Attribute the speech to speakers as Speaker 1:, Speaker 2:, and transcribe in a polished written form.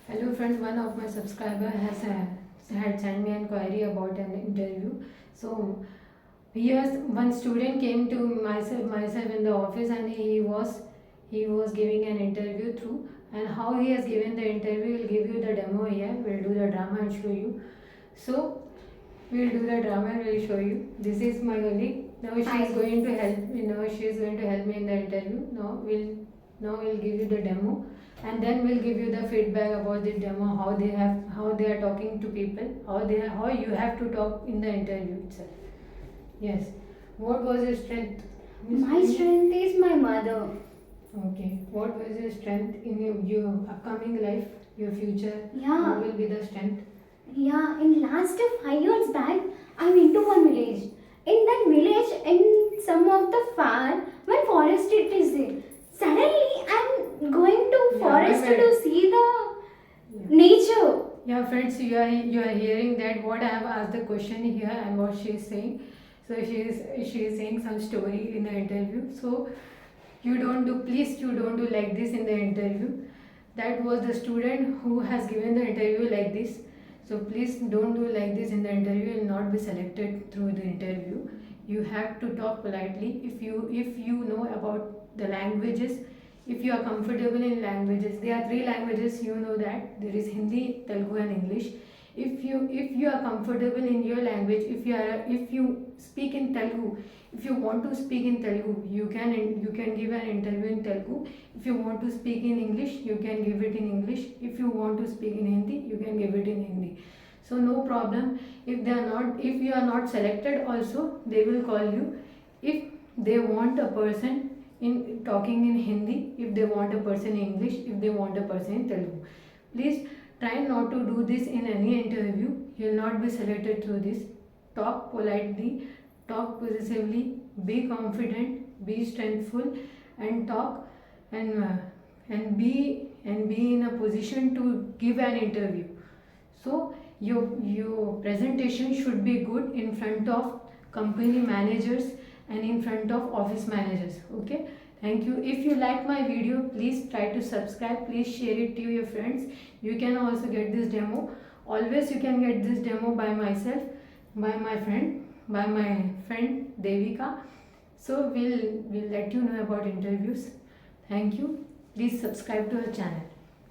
Speaker 1: Hello friends, one of my subscriber had sent me an query about an interview. So here's one student came to myself in the office, and he was giving an interview through, and how he has given the interview. We'll give you the demo here. We'll do the drama and show you. So we'll do the drama and we'll show you. This is my colleague. Now she is going to help me. Now she is going to help me in the interview. Now we'll give you the demo, and then we'll give you the feedback about the demo, how they are talking to people, how you have to talk in the interview itself. Yes. What was your strength?
Speaker 2: My strength is my mother.
Speaker 1: Okay. What was your strength in your upcoming life, your future?
Speaker 2: Yeah.
Speaker 1: What will be the strength?
Speaker 2: Yeah, in last 5 years back, I went to one village. In that village, in some of the far, one forest it is there. Suddenly, I'm going to
Speaker 1: Yeah,
Speaker 2: forest
Speaker 1: but-
Speaker 2: to see the
Speaker 1: Yeah.
Speaker 2: nature.
Speaker 1: Yeah, friends, you are hearing that what I have asked the question here and what she is saying. So she is saying some story in the interview. So please you don't do like this in the interview. That was the student who has given the interview like this. So please don't do like this in the interview. You will not be selected through the interview. You have to talk politely. If you know about the languages, if you are comfortable in languages, there are three languages, you know that there is Hindi, Telugu and English. If you are comfortable in your language, if you speak in Telugu, if you want to speak in Telugu, you can give an interview in Telugu. If you want to speak in English, you can give it in English. If you want to speak in Hindi, you can give it in Hindi. So no problem. If you are not selected also, they will call you. If they want a person in talking in Hindi, if they want a person in English, if they want a person in Telugu. Please try not to do this in any interview. You will not be selected through this. Talk politely, talk positively, be confident, be strengthful, and talk and be in a position to give an interview. So your presentation should be good in front of company managers and in front of office managers. Okay, thank you. If you like my video, please try to subscribe, please share it to your friends. You can also get this demo. Always you can get this demo by myself, by my friend Devika. So we'll let you know about interviews. Thank you. Please subscribe to our channel.